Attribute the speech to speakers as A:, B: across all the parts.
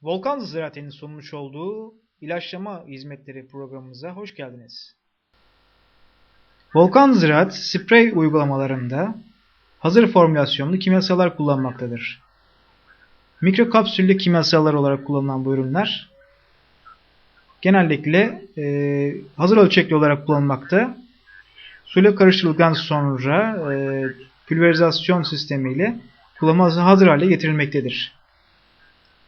A: Volkan Ziraati'nin sunmuş olduğu ilaçlama hizmetleri programımıza hoş geldiniz. Volkan Ziraat, sprey uygulamalarında hazır formülasyonlu kimyasallar kullanmaktadır. Mikrokapsüllü kimyasallar olarak kullanılan bu ürünler genellikle hazır ölçekli olarak kullanılmakta. Suyla karıştırıldıktan sonra pülverizasyon sistemiyle kullanıma hazır hale getirilmektedir.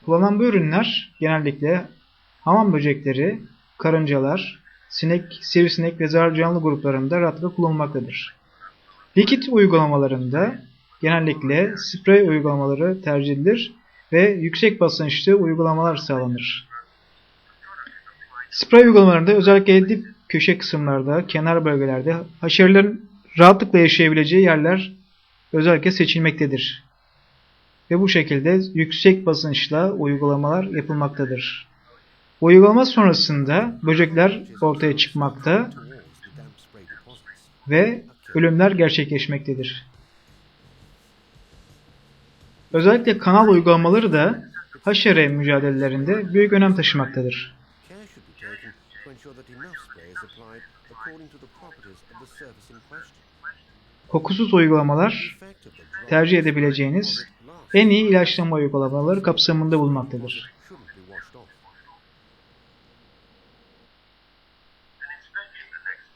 A: Kullanılan bu ürünler genellikle hamam böcekleri, karıncalar, sinek, sivrisinek ve zararlı canlı gruplarında rahatlıkla kullanılmaktadır. Likit uygulamalarında genellikle sprey uygulamaları tercih edilir ve yüksek basınçlı uygulamalar sağlanır. Sprey uygulamalarında özellikle dip köşe kısımlarda, kenar bölgelerde haşerelerin rahatlıkla yaşayabileceği yerler özellikle seçilmektedir. Ve bu şekilde yüksek basınçla uygulamalar yapılmaktadır. Uygulama sonrasında böcekler ortaya çıkmakta ve ölümler gerçekleşmektedir. Özellikle kanal uygulamaları da haşere mücadelelerinde büyük önem taşımaktadır. Kokusuz uygulamalar tercih edebileceğiniz en iyi ilaçlama uygulamaları kapsamında bulunmaktadır.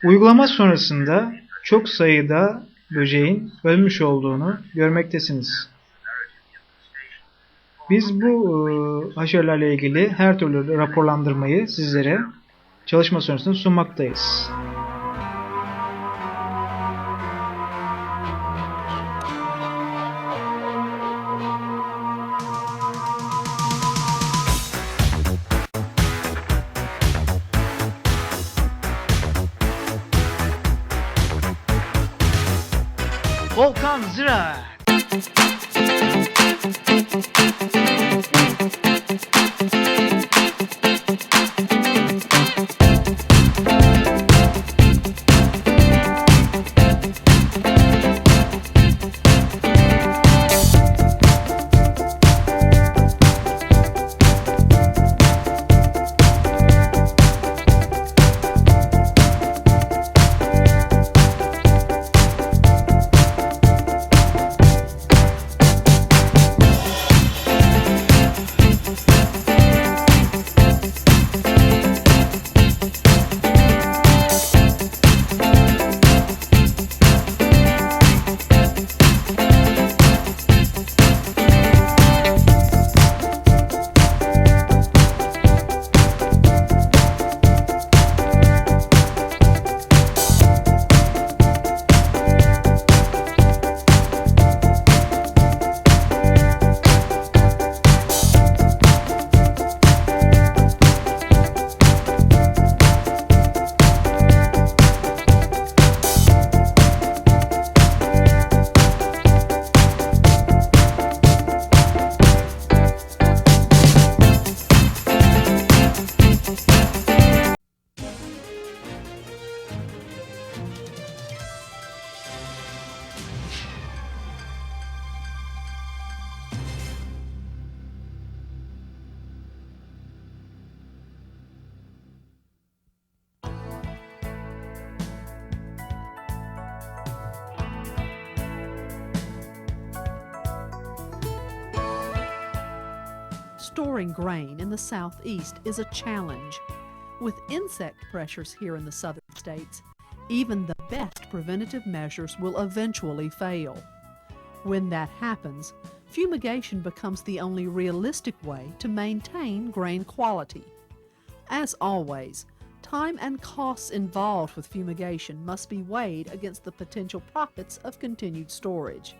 A: Uygulama sonrasında çok sayıda böceğin ölmüş olduğunu görmektesiniz. Biz bu haşerelerle ilgili her türlü raporlandırmayı sizlere çalışma sonrasında sunmaktayız. Volkan Ziraat.
B: Storing grain in the southeast is a challenge. With insect pressures here in the southern states, even the best preventative measures will eventually fail. When that happens, fumigation becomes the only realistic way to maintain grain quality. As always, time and costs involved with fumigation must be weighed against the potential profits of continued storage.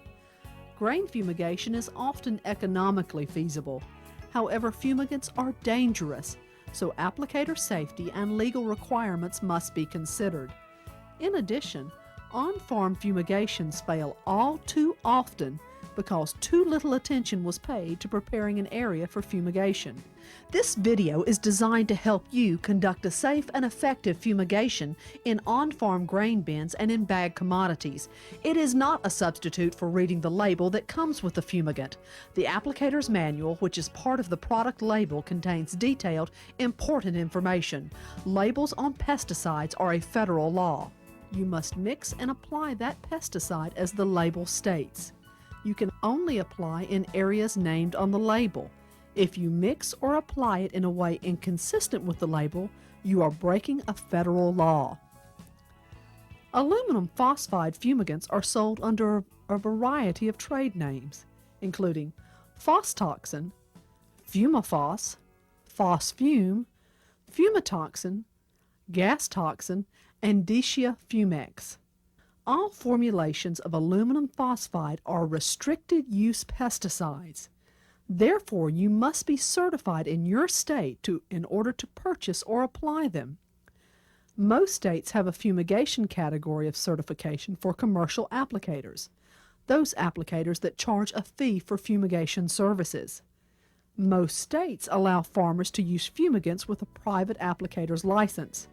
B: Grain fumigation is often economically feasible. However, fumigants are dangerous, so applicator safety and legal requirements must be considered. In addition, on-farm fumigations fail all too often because too little attention was paid to preparing an area for fumigation. This video is designed to help you conduct a safe and effective fumigation in on-farm grain bins and in bag commodities. It is not a substitute for reading the label that comes with the fumigant. The applicator's manual, which is part of the product label, contains detailed, important information. Labels on pesticides are a federal law. You must mix and apply that pesticide as the label states. You can only apply in areas named on the label. If you mix or apply it in a way inconsistent with the label, you are breaking a federal law. Aluminum phosphide fumigants are sold under a variety of trade names, including phostoxin, fumifos, phosfume, fumitoxin, gas toxin, and Decia fumex. All formulations of aluminum phosphide are restricted use pesticides. Therefore, you must be certified in your state in order to purchase or apply them. Most states have a fumigation category of certification for commercial applicators, those applicators that charge a fee for fumigation services. Most states allow farmers to use fumigants with a private applicator's license.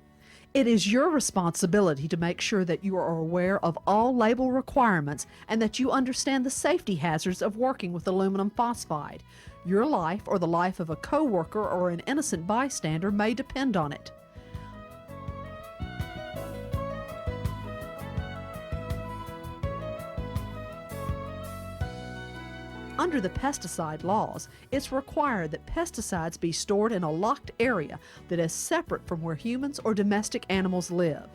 B: It is your responsibility to make sure that you are aware of all label requirements and that you understand the safety hazards of working with aluminum phosphide. Your life or the life of a coworker or an innocent bystander may depend on it. Under the pesticide laws, it's required that pesticides be stored in a locked area that is separate from where humans or domestic animals live.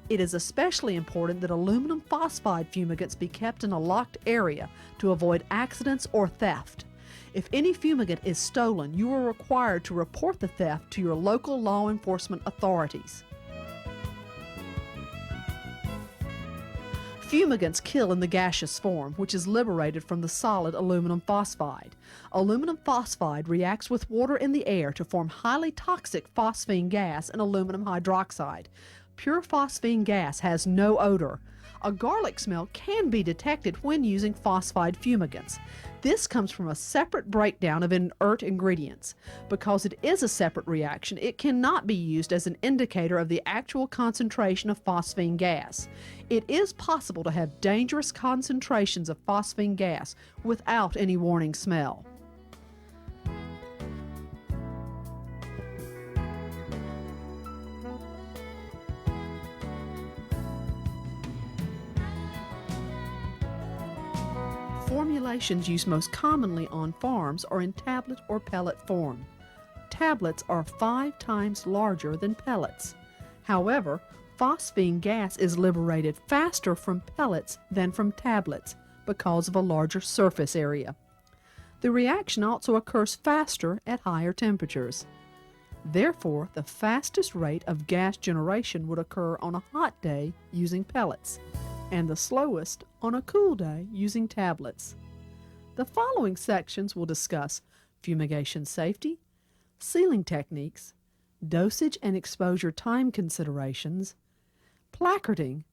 B: It is especially important that aluminum phosphide fumigants be kept in a locked area to avoid accidents or theft. If any fumigant is stolen, you are required to report the theft to your local law enforcement authorities. Fumigants kill in the gaseous form, which is liberated from the solid aluminum phosphide. Aluminum phosphide reacts with water in the air to form highly toxic phosphine gas and aluminum hydroxide. Pure phosphine gas has no odor. A garlic smell can be detected when using phosphide fumigants. This comes from a separate breakdown of inert ingredients. Because it is a separate reaction, it cannot be used as an indicator of the actual concentration of phosphine gas. It is possible to have dangerous concentrations of phosphine gas without any warning smell. Formulations used most commonly on farms are in tablet or pellet form. Tablets are 5 times larger than pellets. However, phosphine gas is liberated faster from pellets than from tablets because of a larger surface area. The reaction also occurs faster at higher temperatures. Therefore, the fastest rate of gas generation would occur on a hot day using pellets, and the slowest on a cool day using tablets. The following sections will discuss fumigation safety, sealing techniques, dosage and exposure time considerations, placarding,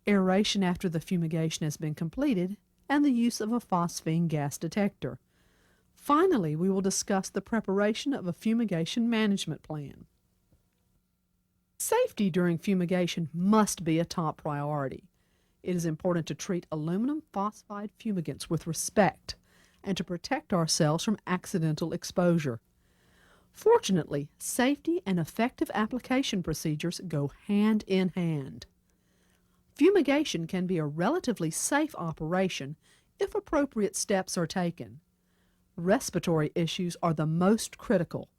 B: aeration after the fumigation has been completed, and the use of a phosphine gas detector. Finally, we will discuss the preparation of a fumigation management plan. Safety during fumigation must be a top priority. It is important to treat aluminum phosphide fumigants with respect and to protect ourselves from accidental exposure. Fortunately, safety and effective application procedures go hand in hand. Fumigation can be a relatively safe operation if appropriate steps are taken. Respiratory issues are the most critical.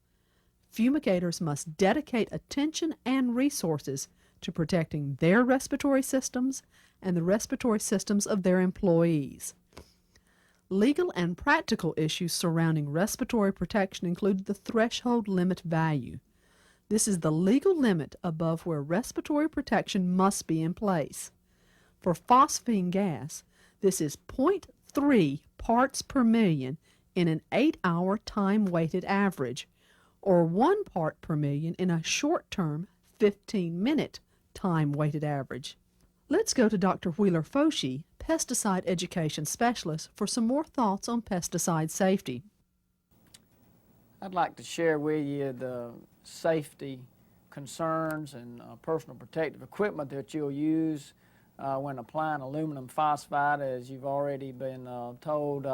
B: Fumigators must dedicate attention and resources to protecting their respiratory systems and the respiratory systems of their employees. Legal and practical issues surrounding respiratory protection include the threshold limit value. This is the legal limit above where respiratory protection must be in place. For phosphine gas, this is 0.3 parts per million in an 8-hour time-weighted average, or 1 part per million in a short-term 15-minute time-weighted average. Let's go to Dr. Wheeler-Foshee, pesticide education specialist for some more thoughts on pesticide safety.
C: I'd like to share with you the safety concerns and personal protective equipment that you'll use when applying aluminum phosphide. As you've already been told,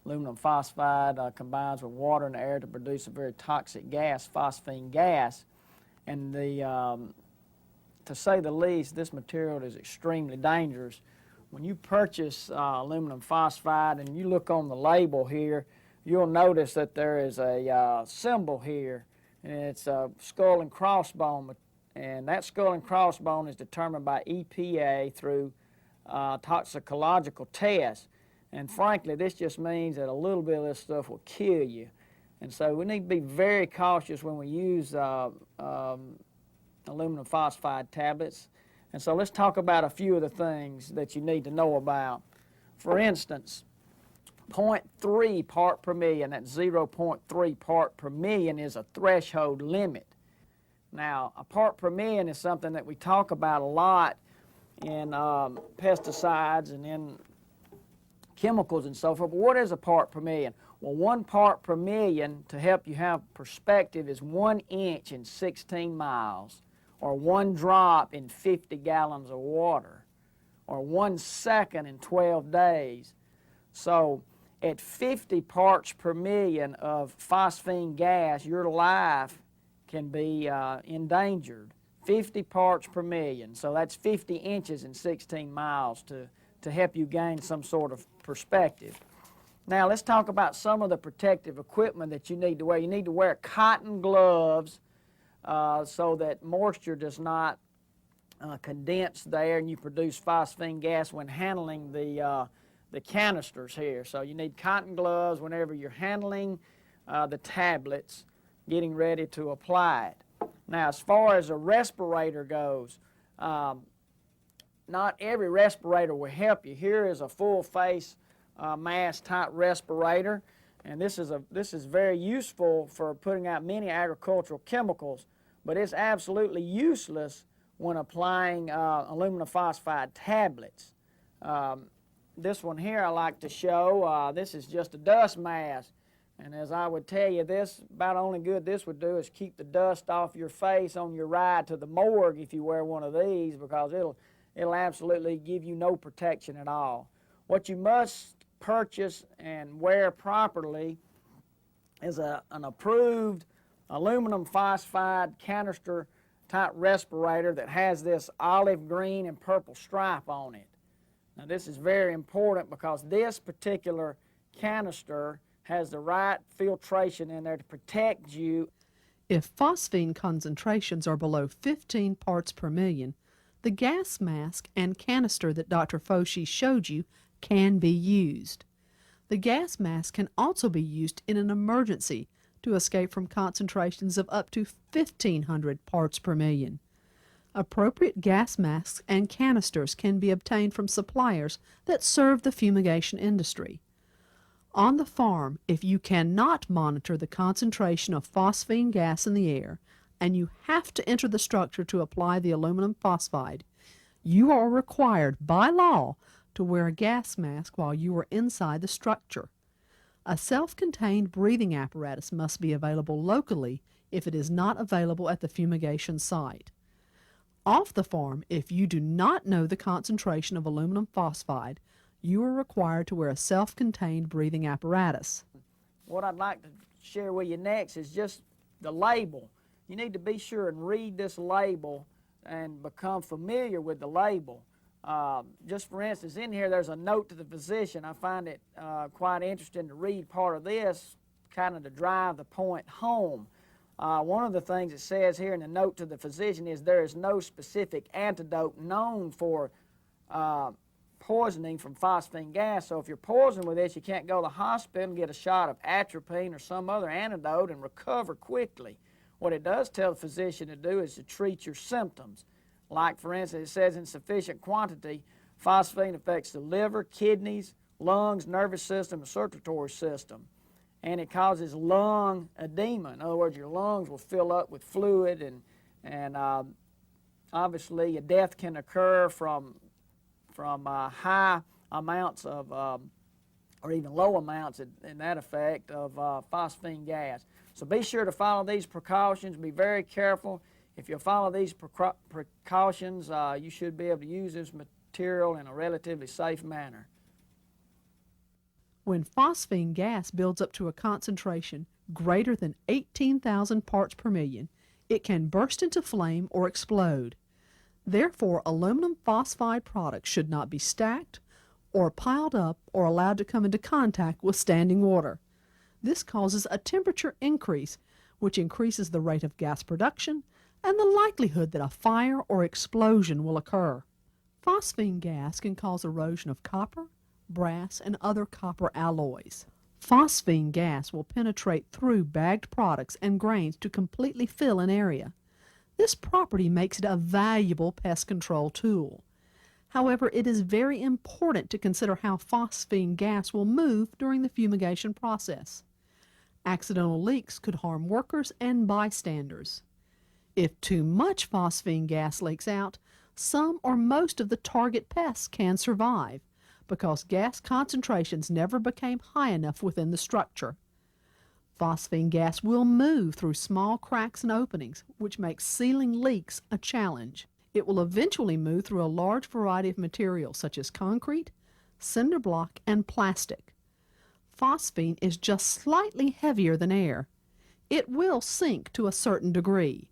C: aluminum phosphide combines with water and air to produce a very toxic gas, phosphine gas. And to say the least, this material is extremely dangerous. When you purchase aluminum phosphide and you look on the label here, you'll notice that there is a symbol here, and it's a skull and crossbone, and that skull and crossbone is determined by EPA through toxicological tests. And frankly, this just means that a little bit of this stuff will kill you. And so we need to be very cautious when we use aluminum phosphide tablets. And so let's talk about a few of the things that you need to know about. For instance, 0.3 part per million, that's 0.3 part per million, is a threshold limit. Now, a part per million is something that we talk about a lot in pesticides and in chemicals and so forth. But what is a part per million? Well, 1 part per million, to help you have perspective, is 1 inch in 16 miles, or 1 drop in 50 gallons of water, or 1 second in 12 days. So at 50 parts per million of phosphine gas, your life can be endangered. 50 parts per million, so that's 50 inches in 16 miles to help you gain some sort of perspective. Now let's talk about some of the protective equipment that you need to wear. You need to wear cotton gloves so that moisture does not condense there and you produce phosphine gas when handling the canisters here. So you need cotton gloves whenever you're handling the tablets, getting ready to apply it. Now, as far as a respirator goes, not every respirator will help you. Here is a full face mask type respirator, and this is very useful for putting out many agricultural chemicals, but it's absolutely useless when applying aluminum phosphide tablets. This one here I like to show, this is just a dust mask. And as I would tell you, this, about only good this would do is keep the dust off your face on your ride to the morgue if you wear one of these, because it'll absolutely give you no protection at all. What you must purchase and wear properly is an approved aluminum phosphide canister type respirator that has this olive green and purple stripe on it. Now this is very important because this particular canister has the right filtration in there to protect you.
B: If phosphine concentrations are below 15 parts per million, the gas mask and canister that Dr. Foshi showed you can be used. The gas mask can also be used in an emergency to escape from concentrations of up to 1,500 parts per million. Appropriate gas masks and canisters can be obtained from suppliers that serve the fumigation industry. On the farm, if you cannot monitor the concentration of phosphine gas in the air, and you have to enter the structure to apply the aluminum phosphide, you are required by law to wear a gas mask while you are inside the structure. A self-contained breathing apparatus must be available locally if it is not available at the fumigation site. Off the farm, if you do not know the concentration of aluminum phosphide, you are required to wear a self-contained breathing apparatus.
C: What I'd like to share with you next is just the label. You need to be sure and read this label and become familiar with the label. Just for instance, in here there's a note to the physician. I find it quite interesting to read part of this, kind of to drive the point home. One of the things it says here in the note to the physician is there is no specific antidote known for poisoning from phosphine gas. So if you're poisoned with this, you can't go to the hospital and get a shot of atropine or some other antidote and recover quickly. What it does tell the physician to do is to treat your symptoms. Like, for instance, it says in sufficient quantity, phosphine affects the liver, kidneys, lungs, nervous system, and circulatory system. And it causes lung edema. In other words, your lungs will fill up with fluid, and obviously a death can occur from high amounts of, or even low amounts in that effect of phosphine gas. So be sure to follow these precautions. Be very careful. If you follow these precautions, you should be able to use this material in a relatively safe manner.
B: When phosphine gas builds up to a concentration greater than 18,000 parts per million, it can burst into flame or explode. Therefore, aluminum phosphide products should not be stacked or piled up or allowed to come into contact with standing water. This causes a temperature increase, which increases the rate of gas production and the likelihood that a fire or explosion will occur. Phosphine gas can cause erosion of copper, brass, and other copper alloys. Phosphine gas will penetrate through bagged products and grains to completely fill an area. This property makes it a valuable pest control tool. However, it is very important to consider how phosphine gas will move during the fumigation process. Accidental leaks could harm workers and bystanders. If too much phosphine gas leaks out, some or most of the target pests can survive because gas concentrations never became high enough within the structure. Phosphine gas will move through small cracks and openings, which makes sealing leaks a challenge. It will eventually move through a large variety of materials such as concrete, cinder block, and plastic. Phosphine is just slightly heavier than air. It will sink to a certain degree.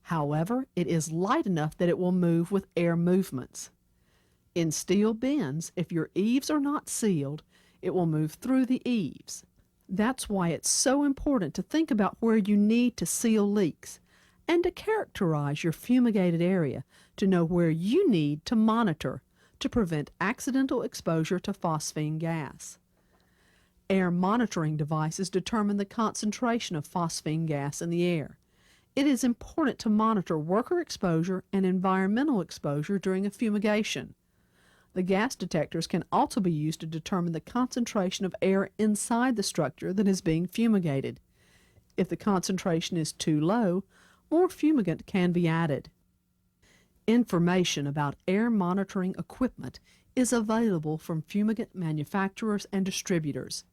B: However, it is light enough that it will move with air movements. In steel bins, if your eaves are not sealed, it will move through the eaves. That's why it's so important to think about where you need to seal leaks and to characterize your fumigated area to know where you need to monitor to prevent accidental exposure to phosphine gas. Air monitoring devices determine the concentration of phosphine gas in the air. It is important to monitor worker exposure and environmental exposure during a fumigation. The gas detectors can also be used to determine the concentration of air inside the structure that is being fumigated. If the concentration is too low, more fumigant can be added. Information about air monitoring equipment is available from fumigant manufacturers and distributors.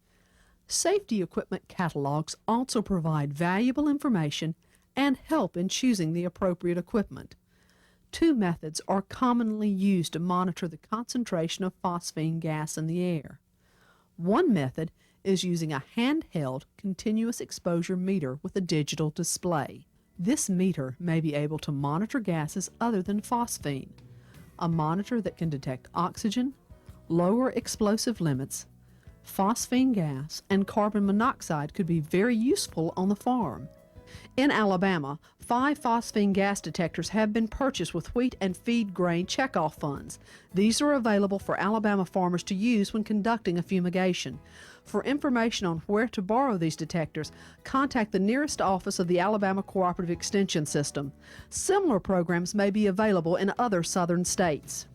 B: Safety equipment catalogs also provide valuable information and help in choosing the appropriate equipment. Two methods are commonly used to monitor the concentration of phosphine gas in the air. One method is using a handheld continuous exposure meter with a digital display. This meter may be able to monitor gases other than phosphine. A monitor that can detect oxygen, lower explosive limits, phosphine gas, and carbon monoxide could be very useful on the farm. In Alabama, 5 phosphine gas detectors have been purchased with wheat and feed grain checkoff funds. These are available for Alabama farmers to use when conducting a fumigation. For information on where to borrow these detectors, contact the nearest office of the Alabama Cooperative Extension System. Similar programs may be available in other southern states.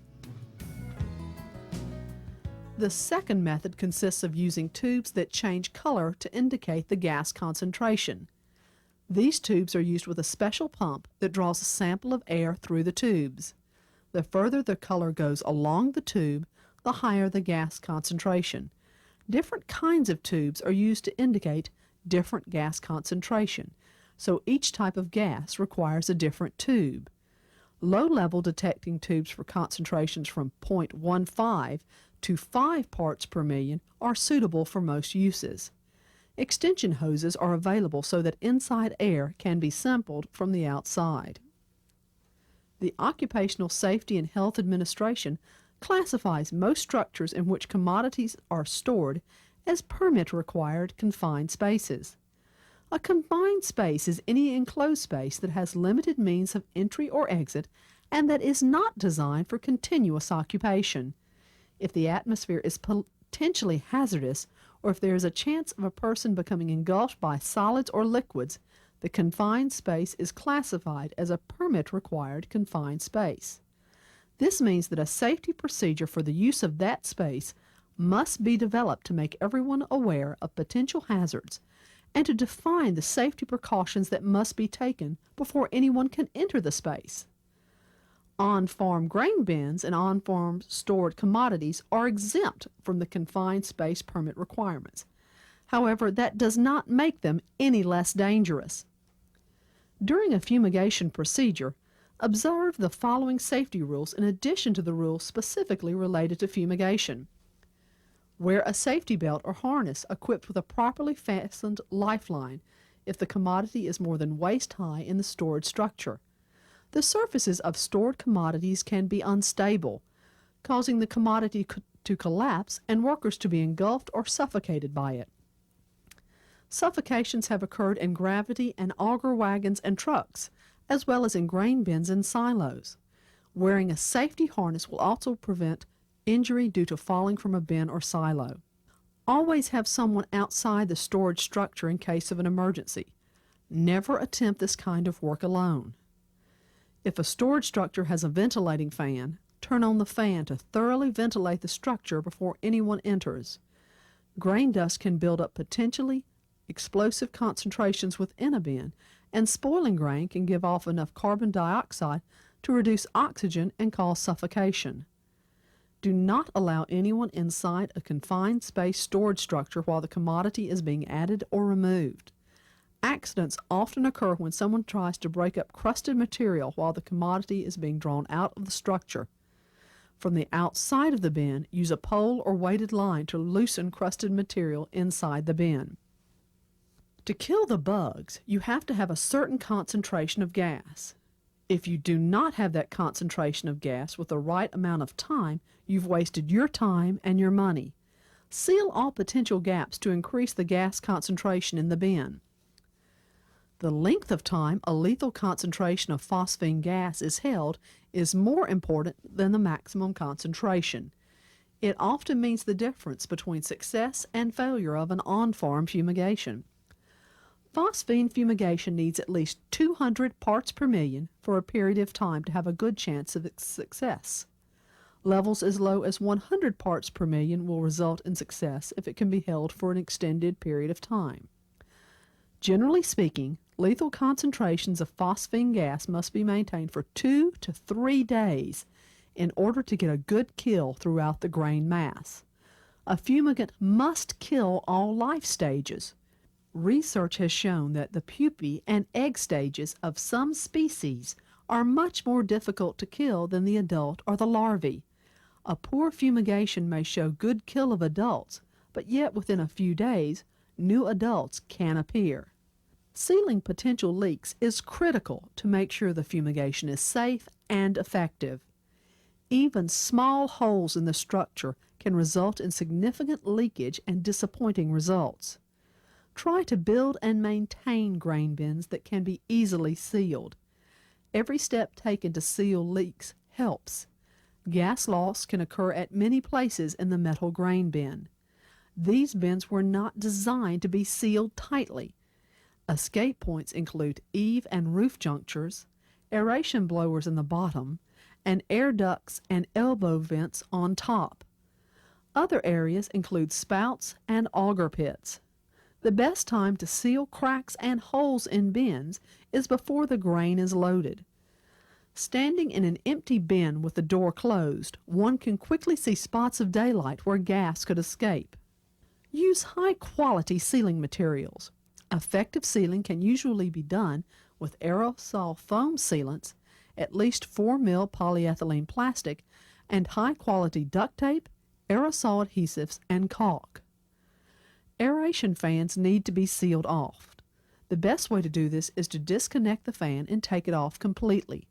B: The second method consists of using tubes that change color to indicate the gas concentration. These tubes are used with a special pump that draws a sample of air through the tubes. The further the color goes along the tube, the higher the gas concentration. Different kinds of tubes are used to indicate different gas concentration, so each type of gas requires a different tube. Low-level detecting tubes for concentrations from 0.15 to 5 parts per million are suitable for most uses. Extension hoses are available so that inside air can be sampled from the outside. The Occupational Safety and Health Administration classifies most structures in which commodities are stored as permit-required confined spaces. A confined space is any enclosed space that has limited means of entry or exit and that is not designed for continuous occupation. If the atmosphere is potentially hazardous, or if there is a chance of a person becoming engulfed by solids or liquids, the confined space is classified as a permit-required confined space. This means that a safety procedure for the use of that space must be developed to make everyone aware of potential hazards and to define the safety precautions that must be taken before anyone can enter the space. On-farm grain bins and on-farm stored commodities are exempt from the confined space permit requirements. However, that does not make them any less dangerous. During a fumigation procedure, observe the following safety rules in addition to the rules specifically related to fumigation. Wear a safety belt or harness equipped with a properly fastened lifeline if the commodity is more than waist high in the stored structure. The surfaces of stored commodities can be unstable, causing the commodity to collapse and workers to be engulfed or suffocated by it. Suffocations have occurred in gravity and auger wagons and trucks, as well as in grain bins and silos. Wearing a safety harness will also prevent injury due to falling from a bin or silo. Always have someone outside the storage structure in case of an emergency. Never attempt this kind of work alone. If a storage structure has a ventilating fan, turn on the fan to thoroughly ventilate the structure before anyone enters. Grain dust can build up potentially explosive concentrations within a bin, and spoiling grain can give off enough carbon dioxide to reduce oxygen and cause suffocation. Do not allow anyone inside a confined space storage structure while the commodity is being added or removed. Accidents often occur when someone tries to break up crusted material while the commodity is being drawn out of the structure. From the outside of the bin, use a pole or weighted line to loosen crusted material inside the bin. To kill the bugs, you have to have a certain concentration of gas. If you do not have that concentration of gas with the right amount of time, you've wasted your time and your money. Seal all potential gaps to increase the gas concentration in the bin. The length of time a lethal concentration of phosphine gas is held is more important than the maximum concentration. It often means the difference between success and failure of an on-farm fumigation. Phosphine fumigation needs at least 200 parts per million for a period of time to have a good chance of success. Levels as low as 100 parts per million will result in success if it can be held for an extended period of time. Generally speaking, lethal concentrations of phosphine gas must be maintained for 2 to 3 days in order to get a good kill throughout the grain mass. A fumigant must kill all life stages. Research has shown that the pupae and egg stages of some species are much more difficult to kill than the adult or the larvae. A poor fumigation may show good kill of adults, but yet within a few days, new adults can appear. Sealing potential leaks is critical to make sure the fumigation is safe and effective. Even small holes in the structure can result in significant leakage and disappointing results. Try to build and maintain grain bins that can be easily sealed. Every step taken to seal leaks helps. Gas loss can occur at many places in the metal grain bin. These bins were not designed to be sealed tightly. Escape points include eave and roof junctures, aeration blowers in the bottom, and air ducts and elbow vents on top. Other areas include spouts and auger pits. The best time to seal cracks and holes in bins is before the grain is loaded. Standing in an empty bin with the door closed, one can quickly see spots of daylight where gas could escape. Use high-quality sealing materials. Effective sealing can usually be done with aerosol foam sealants, at least 4 mil polyethylene plastic, and high-quality duct tape, aerosol adhesives, and caulk. Aeration fans need to be sealed off. The best way to do this is to disconnect the fan and take it off completely.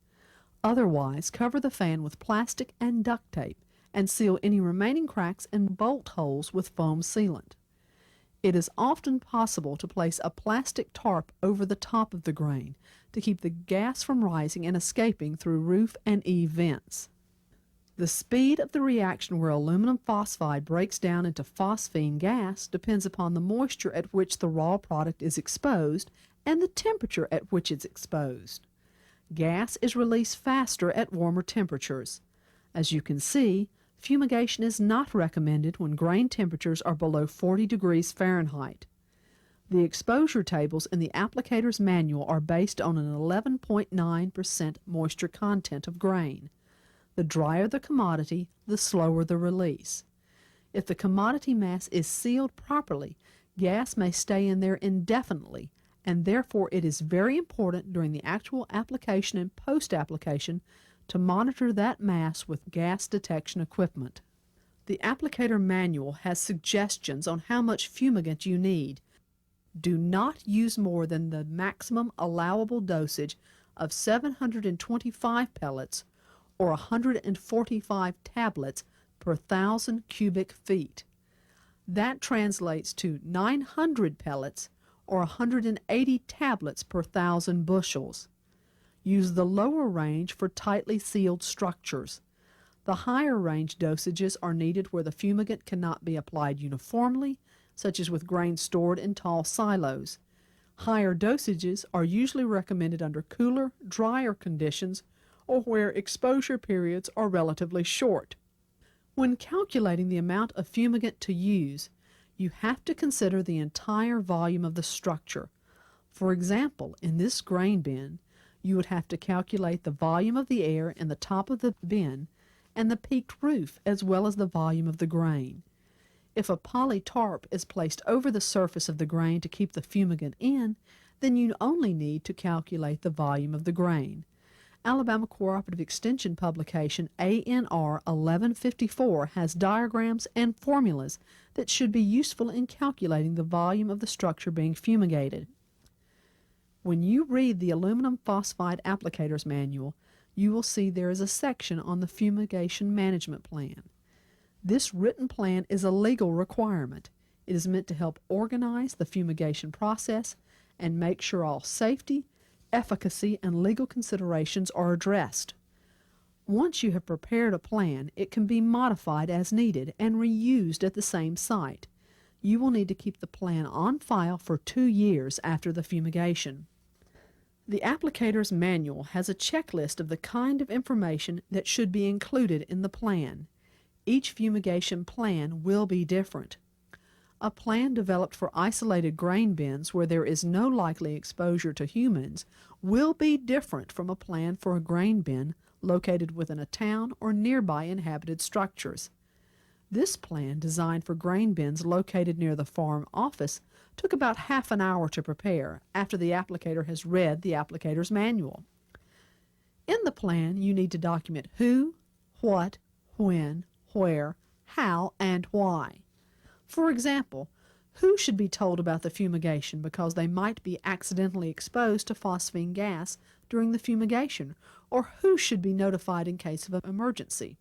B: Otherwise, cover the fan with plastic and duct tape and seal any remaining cracks and bolt holes with foam sealant. It is often possible to place a plastic tarp over the top of the grain to keep the gas from rising and escaping through roof and eave vents. The speed of the reaction where aluminum phosphide breaks down into phosphine gas depends upon the moisture at which the raw product is exposed and the temperature at which it's exposed. Gas is released faster at warmer temperatures. As you can see, fumigation is not recommended when grain temperatures are below 40 degrees Fahrenheit. The exposure tables in the applicator's manual are based on an 11.9% moisture content of grain. The drier the commodity, the slower the release. If the commodity mass is sealed properly, gas may stay in there indefinitely, and therefore it is very important during the actual application and post-application to monitor that mass with gas detection equipment. The applicator manual has suggestions on how much fumigant you need. Do not use more than the maximum allowable dosage of 725 pellets or 145 tablets per 1,000 cubic feet. That translates to 900 pellets or 180 tablets per 1,000 bushels. Use the lower range for tightly sealed structures. The higher range dosages are needed where the fumigant cannot be applied uniformly, such as with grain stored in tall silos. Higher dosages are usually recommended under cooler, drier conditions or where exposure periods are relatively short. When calculating the amount of fumigant to use, you have to consider the entire volume of the structure. For example, in this grain bin, you would have to calculate the volume of the air in the top of the bin and the peaked roof as well as the volume of the grain. If a poly tarp is placed over the surface of the grain to keep the fumigant in, then you only need to calculate the volume of the grain. Alabama Cooperative Extension publication ANR 1154 has diagrams and formulas that should be useful in calculating the volume of the structure being fumigated. When you read the aluminum phosphide applicator's manual, you will see there is a section on the fumigation management plan. This written plan is a legal requirement. It is meant to help organize the fumigation process and make sure all safety, efficacy, and legal considerations are addressed. Once you have prepared a plan, it can be modified as needed and reused at the same site. You will need to keep the plan on file for 2 years after the fumigation. The applicator's manual has a checklist of the kind of information that should be included in the plan. Each fumigation plan will be different. A plan developed for isolated grain bins where there is no likely exposure to humans will be different from a plan for a grain bin located within a town or nearby inhabited structures. This plan, designed for grain bins located near the farm office, took about half an hour to prepare after the applicator has read the applicator's manual. In the plan, you need to document who, what, when, where, how, and why. For example, who should be told about the fumigation because they might be accidentally exposed to phosphine gas during the fumigation, or who should be notified in case of an emergency.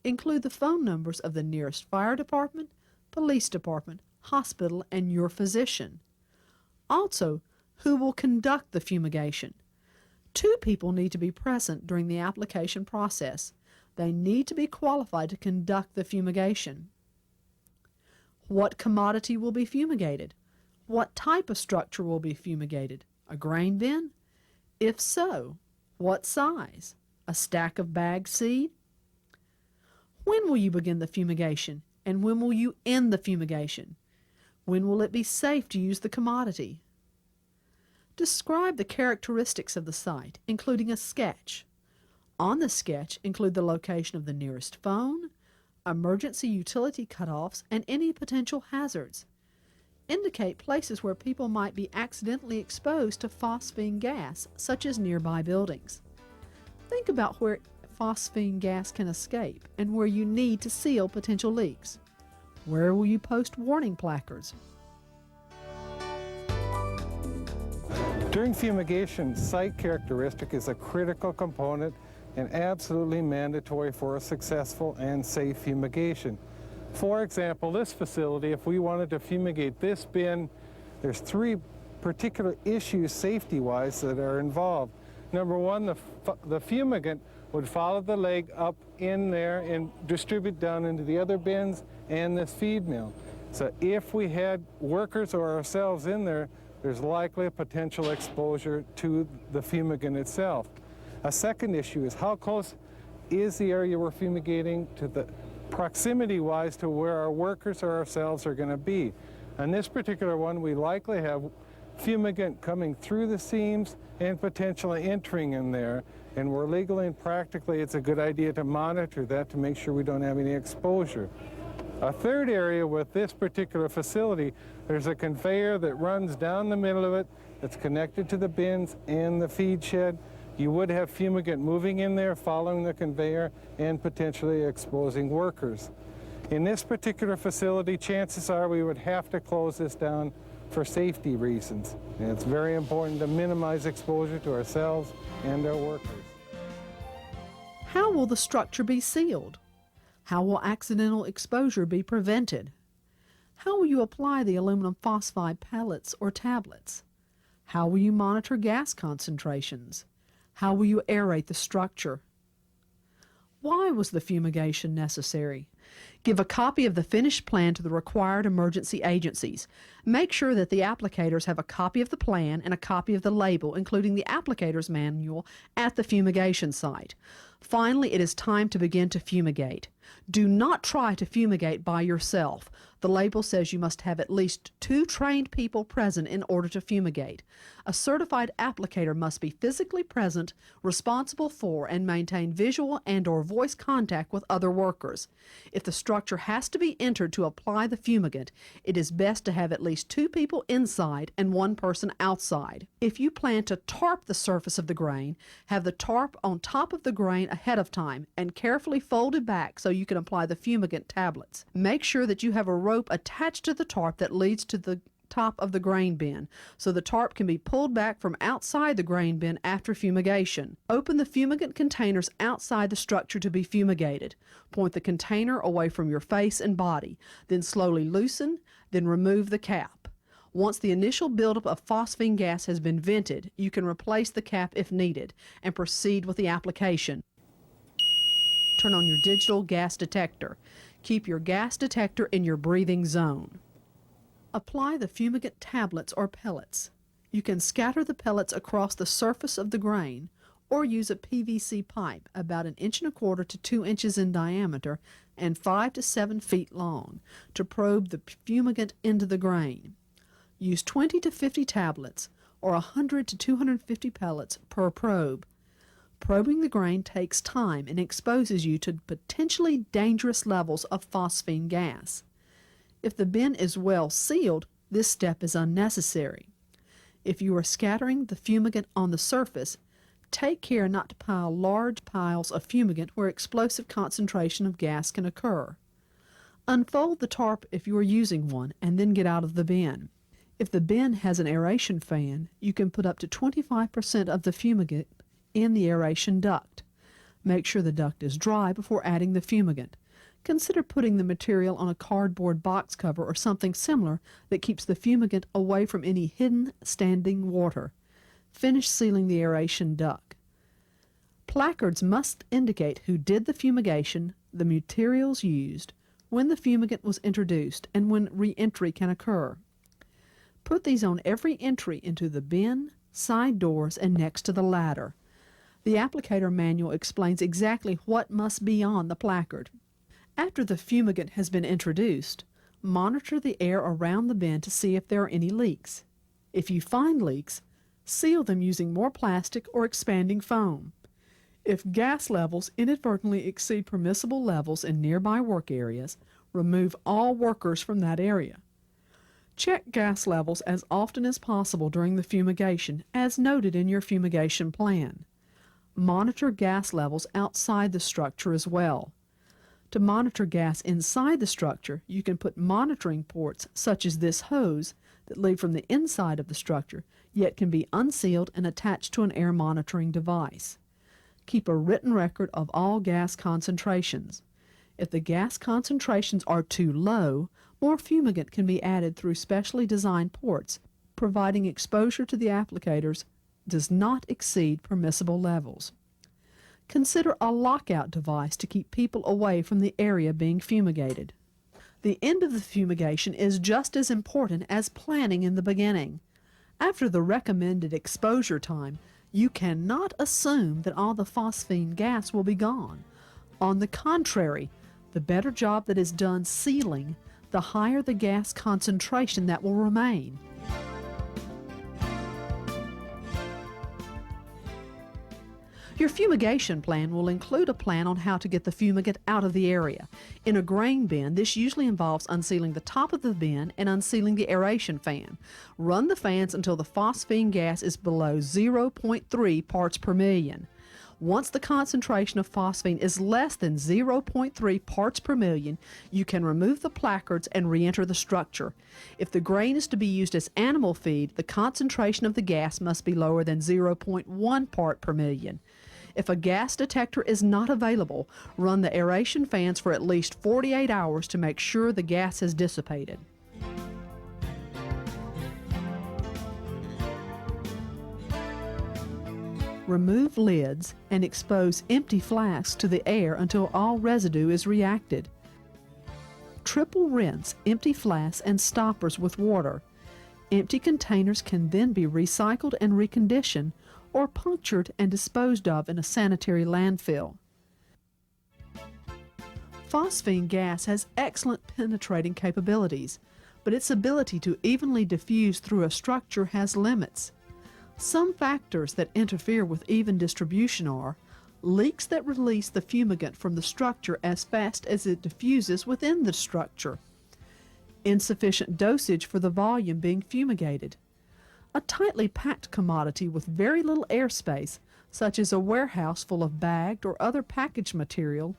B: Include the phone numbers of the nearest fire department, police department, hospital, and your physician. Also, who will conduct the fumigation. 2 people need to be present during the application process. They need to be qualified to conduct the fumigation. What commodity will be fumigated? What type of structure will be fumigated? A grain bin? If so, what size? A stack of bagged seed? When will you begin the fumigation, and when will you end the fumigation? When will it be safe to use the commodity? Describe the characteristics of the site, including a sketch. On the sketch, include the location of the nearest phone, emergency utility cutoffs, and any potential hazards. Indicate places where people might be accidentally exposed to phosphine gas, such as nearby buildings. Think about where phosphine gas can escape and where you need to seal potential leaks. Where will you post warning placards?
D: During fumigation, site characteristic is a critical component and absolutely mandatory for a successful and safe fumigation. For example, this facility, if we wanted to fumigate this bin, there's 3 particular issues safety-wise that are involved. Number 1, the fumigant would follow the leg up in there and distribute down into the other bins and this feed mill. So if we had workers or ourselves in there, there's likely a potential exposure to the fumigant itself. A second issue is how close is the area we're fumigating to the proximity-wise to where our workers or ourselves are going to be. On this particular one, we likely have fumigant coming through the seams and potentially entering in there. And where legally and practically it's a good idea to monitor that to make sure we don't have any exposure. A third area with this particular facility, there's a conveyor that runs down the middle of it that's connected to the bins and the feed shed. You would have fumigant moving in there, following the conveyor, and potentially exposing workers. In this particular facility, chances are we would have to close this down for safety reasons. And it's very important to minimize exposure to ourselves and our workers.
B: How will the structure be sealed? How will accidental exposure be prevented? How will you apply the aluminum phosphide pellets or tablets? How will you monitor gas concentrations? How will you aerate the structure? Why was the fumigation necessary? Give a copy of the finished plan to the required emergency agencies. Make sure that the applicators have a copy of the plan and a copy of the label, including the applicator's manual, at the fumigation site. Finally, it is time to begin to fumigate. Do not try to fumigate by yourself. The label says you must have at least 2 trained people present in order to fumigate. A certified applicator must be physically present, responsible for, and maintain visual and/or voice contact with other workers. If the structure has to be entered to apply the fumigant, it is best to have at least 2 people inside and 1 person outside. If you plan to tarp the surface of the grain, have the tarp on top of the grain ahead of time and carefully fold it back so you can apply the fumigant tablets. Make sure that you have a rope attached to the tarp that leads to the top of the grain bin, so the tarp can be pulled back from outside the grain bin after fumigation. Open the fumigant containers outside the structure to be fumigated. Point the container away from your face and body, then slowly loosen, then remove the cap. Once the initial buildup of phosphine gas has been vented, you can replace the cap if needed and proceed with the application. Turn on your digital gas detector. Keep your gas detector in your breathing zone. Apply the fumigant tablets or pellets. You can scatter the pellets across the surface of the grain or use a PVC pipe about 1.25 inches to 2 inches in diameter and 5 to 7 feet long to probe the fumigant into the grain. Use 20 to 50 tablets or 100 to 250 pellets per probe. Probing the grain takes time and exposes you to potentially dangerous levels of phosphine gas. If the bin is well sealed, this step is unnecessary. If you are scattering the fumigant on the surface, take care not to pile large piles of fumigant where explosive concentration of gas can occur. Unfold the tarp if you are using one and then get out of the bin. If the bin has an aeration fan, you can put up to 25% of the fumigant in the aeration duct. Make sure the duct is dry before adding the fumigant. Consider putting the material on a cardboard box cover or something similar that keeps the fumigant away from any hidden standing water. Finish sealing the aeration duct. Placards must indicate who did the fumigation, the materials used, when the fumigant was introduced, and when re-entry can occur. Put these on every entry into the bin, side doors, and next to the ladder. The applicator manual explains exactly what must be on the placard. After the fumigant has been introduced, monitor the air around the bin to see if there are any leaks. If you find leaks, seal them using more plastic or expanding foam. If gas levels inadvertently exceed permissible levels in nearby work areas, remove all workers from that area. Check gas levels as often as possible during the fumigation, as noted in your fumigation plan. Monitor gas levels outside the structure as well. To monitor gas inside the structure, you can put monitoring ports such as this hose that lead from the inside of the structure, yet can be unsealed and attached to an air monitoring device. Keep a written record of all gas concentrations. If the gas concentrations are too low, more fumigant can be added through specially designed ports, providing exposure to the applicators does not exceed permissible levels. Consider a lockout device to keep people away from the area being fumigated. The end of the fumigation is just as important as planning in the beginning. After the recommended exposure time, you cannot assume that all the phosphine gas will be gone. On the contrary, the better job that is done sealing, the higher the gas concentration that will remain. Your fumigation plan will include a plan on how to get the fumigant out of the area. In a grain bin, this usually involves unsealing the top of the bin and unsealing the aeration fan. Run the fans until the phosphine gas is below 0.3 parts per million. Once the concentration of phosphine is less than 0.3 parts per million, you can remove the placards and re-enter the structure. If the grain is to be used as animal feed, the concentration of the gas must be lower than 0.1 part per million. If a gas detector is not available, run the aeration fans for at least 48 hours to make sure the gas has dissipated. Remove lids and expose empty flasks to the air until all residue is reacted. Triple rinse empty flasks and stoppers with water. Empty containers can then be recycled and reconditioned or punctured and disposed of in a sanitary landfill. Phosphine gas has excellent penetrating capabilities, but its ability to evenly diffuse through a structure has limits. Some factors that interfere with even distribution are leaks that release the fumigant from the structure as fast as it diffuses within the structure, insufficient dosage for the volume being fumigated, a tightly packed commodity with very little airspace, such as a warehouse full of bagged or other packaged material,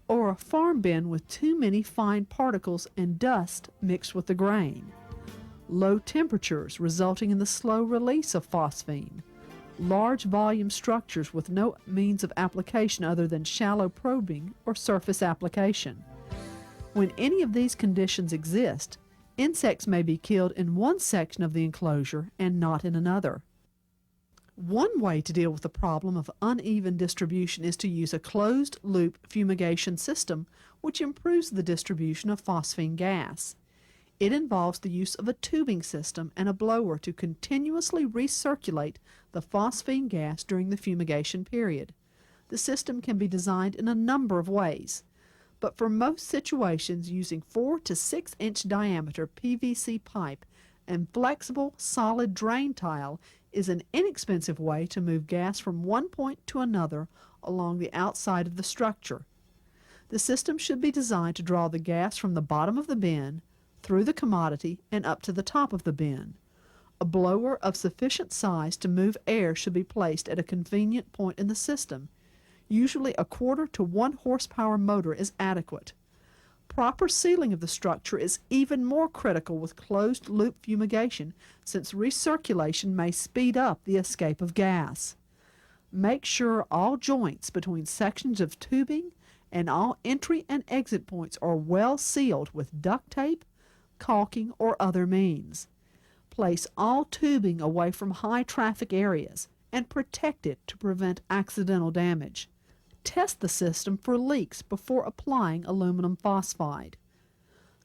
B: or a farm bin with too many fine particles and dust mixed with the grain. Low temperatures resulting in the slow release of phosphine. Large volume structures with no means of application other than shallow probing or surface application. When any of these conditions exist, insects may be killed in one section of the enclosure and not in another. One way to deal with the problem of uneven distribution is to use a closed-loop fumigation system, which improves the distribution of phosphine gas. It involves the use of a tubing system and a blower to continuously recirculate the phosphine gas during the fumigation period. The system can be designed in a number of ways, but for most situations, using 4 to 6 inch diameter PVC pipe and flexible solid drain tile is an inexpensive way to move gas from one point to another along the outside of the structure. The system should be designed to draw the gas from the bottom of the bin, through the commodity, and up to the top of the bin. A blower of sufficient size to move air should be placed at a convenient point in the system. Usually a 1/4 to 1 horsepower motor is adequate. Proper sealing of the structure is even more critical with closed-loop fumigation, since recirculation may speed up the escape of gas. Make sure all joints between sections of tubing and all entry and exit points are well sealed with duct tape, caulking, or other means. Place all tubing away from high traffic areas and protect it to prevent accidental damage. Test the system for leaks before applying aluminum phosphide.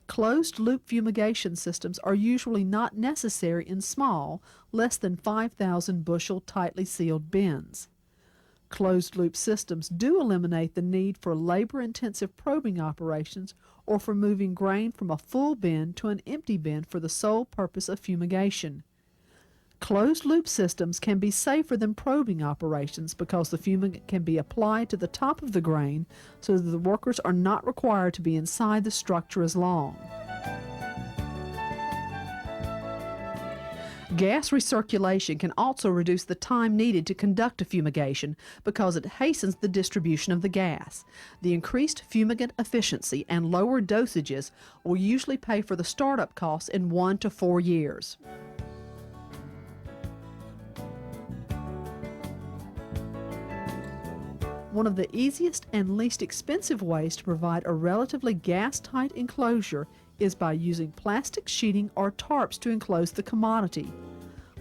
B: Closed-loop fumigation systems are usually not necessary in small, less than 5,000 bushel tightly sealed bins. Closed-loop systems do eliminate the need for labor-intensive probing operations or for moving grain from a full bin to an empty bin for the sole purpose of fumigation. Closed-loop systems can be safer than probing operations because the fumigant can be applied to the top of the grain so that the workers are not required to be inside the structure as long. Gas recirculation can also reduce the time needed to conduct a fumigation because it hastens the distribution of the gas. The increased fumigant efficiency and lower dosages will usually pay for the startup costs in 1 to 4 years. One of the easiest and least expensive ways to provide a relatively gas-tight enclosure is by using plastic sheeting or tarps to enclose the commodity.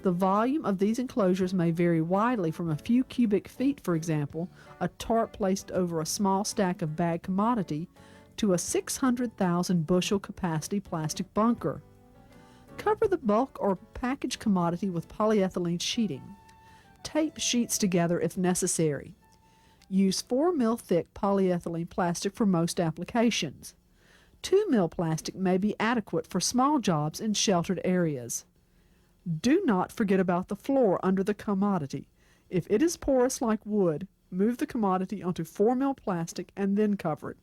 B: The volume of these enclosures may vary widely from a few cubic feet, for example, a tarp placed over a small stack of bagged commodity, to a 600,000 bushel capacity plastic bunker. Cover the bulk or packaged commodity with polyethylene sheeting. Tape sheets together if necessary. Use 4 mil thick polyethylene plastic for most applications. 2 mil plastic may be adequate for small jobs in sheltered areas. Do not forget about the floor under the commodity. If it is porous like wood, move the commodity onto 4 mil plastic and then cover it.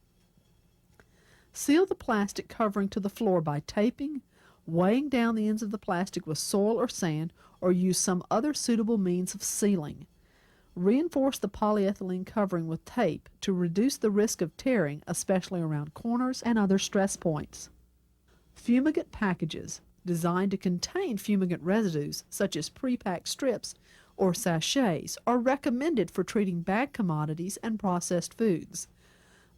B: Seal the plastic covering to the floor by taping, weighing down the ends of the plastic with soil or sand, or use some other suitable means of sealing. Reinforce the polyethylene covering with tape to reduce the risk of tearing, especially around corners and other stress points. Fumigant packages designed to contain fumigant residues, such as pre-packed strips or sachets, are recommended for treating bag commodities and processed foods.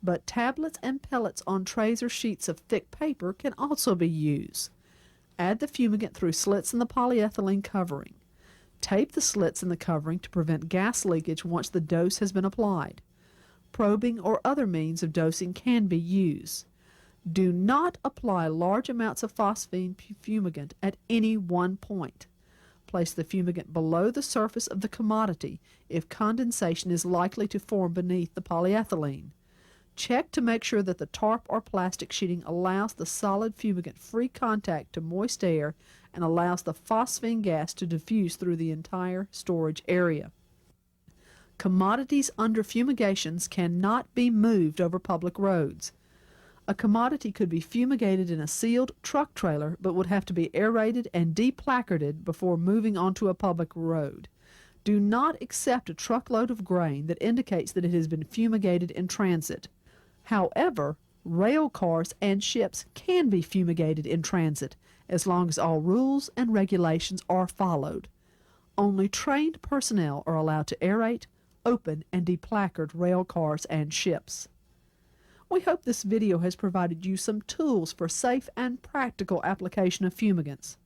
B: But tablets and pellets on trays or sheets of thick paper can also be used. Add the fumigant through slits in the polyethylene covering. Tape the slits in the covering to prevent gas leakage once the dose has been applied. Probing or other means of dosing can be used. Do not apply large amounts of phosphine fumigant at any one point. Place the fumigant below the surface of the commodity if condensation is likely to form beneath the polyethylene. Check to make sure that the tarp or plastic sheeting allows the solid fumigant free contact to moist air and allows the phosphine gas to diffuse through the entire storage area. Commodities under fumigations cannot be moved over public roads. A commodity could be fumigated in a sealed truck trailer but would have to be aerated and deplacarded before moving onto a public road. Do not accept a truckload of grain that indicates that it has been fumigated in transit. However, rail cars and ships can be fumigated in transit as long as all rules and regulations are followed. Only trained personnel are allowed to aerate, open, and deplacard rail cars and ships. We hope this video has provided you some tools for safe and practical application of fumigants.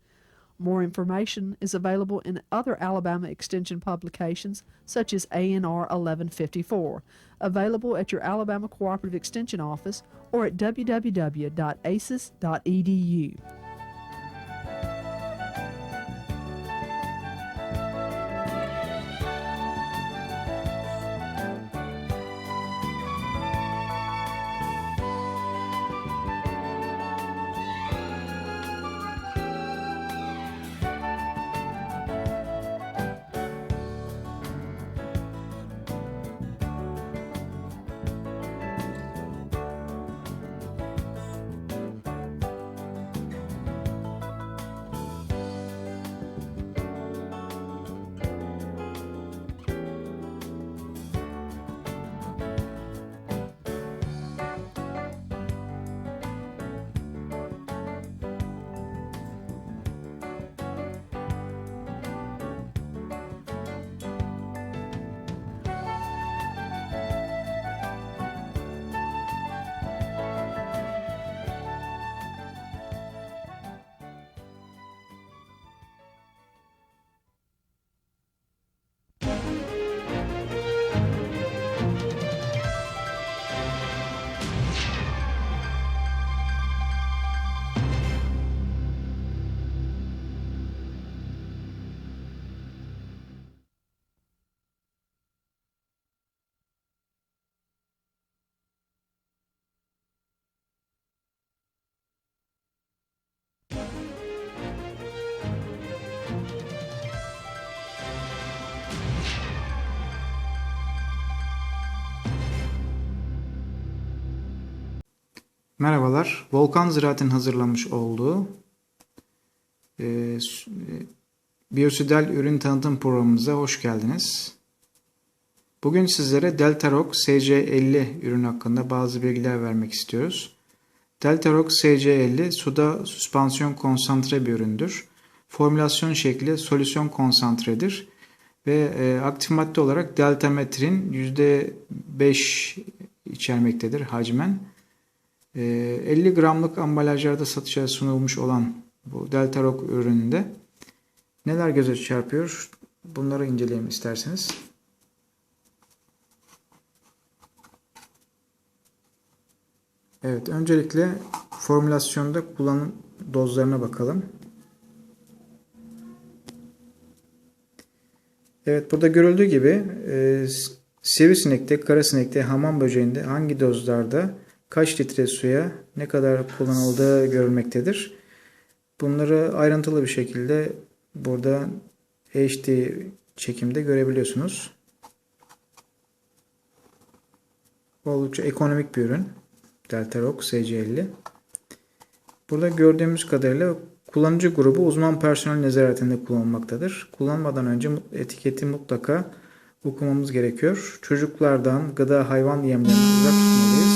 B: More information is available in other Alabama Extension publications, such as ANR 1154, available at your Alabama Cooperative Extension Office or at www.aces.edu.
A: Merhabalar, Volkan Ziraat'in hazırlamış olduğu biyosidal ürün tanıtım programımıza hoş geldiniz. Bugün sizlere Deltarock SC50 ürün hakkında bazı bilgiler vermek istiyoruz. Deltarock SC50 suda süspansiyon konsantre bir üründür. Formülasyon şekli solüsyon konsantredir ve aktif madde olarak deltametrin %5 içermektedir hacmen. 50 gramlık ambalajlarda satışa sunulmuş olan bu Deltarock ürününde neler göze çarpıyor? Bunları inceleyelim isterseniz. Evet, öncelikle formülasyonda kullanım dozlarına bakalım. Evet, burada görüldüğü gibi sivrisinekte, karasinekte, hamam böceğinde hangi dozlarda kaç litre suya ne kadar kullanıldığı görülmektedir. Bunları ayrıntılı bir şekilde burada HD çekimde görebiliyorsunuz. Oldukça ekonomik bir ürün. Deltaroc SC50. Burada gördüğümüz kadarıyla kullanıcı grubu uzman personel nezaretinde kullanılmaktadır. Kullanmadan önce etiketi mutlaka okumamız gerekiyor. Çocuklardan gıda hayvan yemlerinden uzak tutmalıyız.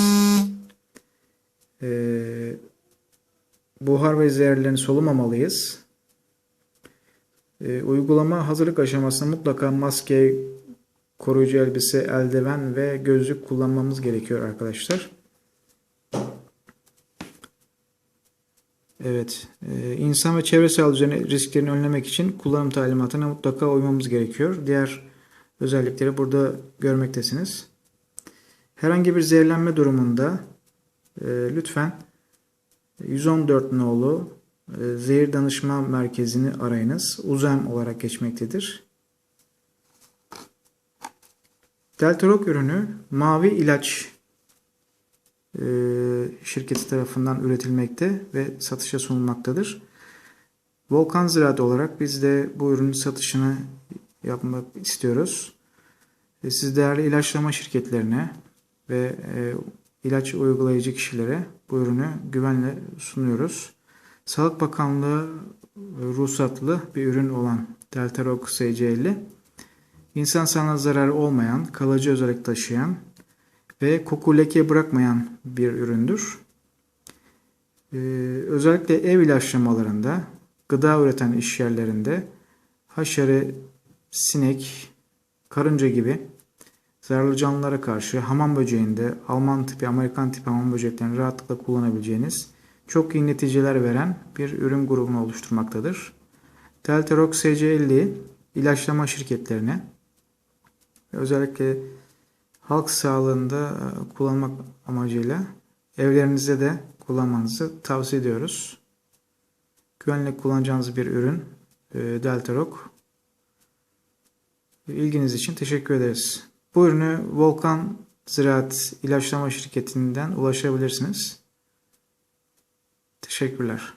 A: Buhar ve zehirlerini solumamalıyız. Uygulama hazırlık aşamasında mutlaka maske, koruyucu elbise, eldiven ve gözlük kullanmamız gerekiyor arkadaşlar. Evet, insan ve çevre sağlığı üzerine risklerini önlemek için kullanım talimatına mutlaka uymamız gerekiyor. Diğer özellikleri burada görmektesiniz. Herhangi bir zehirlenme durumunda lütfen 114 nolu zehir danışma merkezini arayınız. UZEM olarak geçmektedir. Deltaroc ürünü Mavi İlaç şirketi tarafından üretilmekte ve satışa sunulmaktadır. Volkan Ziraat olarak biz de bu ürünün satışını yapmak istiyoruz. Siz değerli ilaçlama şirketlerine ve ilaç uygulayıcı kişilere bu ürünü güvenle sunuyoruz. Sağlık Bakanlığı ruhsatlı bir ürün olan Deltaroc SC50, insan sağlığına zararı olmayan, kalıcı özellik taşıyan ve koku leke bırakmayan bir üründür. Özellikle ev ilaçlamalarında, gıda üreten iş yerlerinde haşere, sinek, karınca gibi zararlı canlılara karşı hamam böceğinde Alman tipi, Amerikan tipi hamam böceklerini rahatlıkla kullanabileceğiniz çok iyi neticeler veren bir ürün grubunu oluşturmaktadır. Deltaroc SC50 ilaçlama şirketlerine özellikle halk sağlığında kullanmak amacıyla evlerinizde de kullanmanızı tavsiye ediyoruz. Güvenle kullanacağınız bir ürün Deltaroc. İlginiz için teşekkür ederiz. Bu ürünü Volkan Ziraat İlaçlama Şirketi'nden ulaşabilirsiniz. Teşekkürler.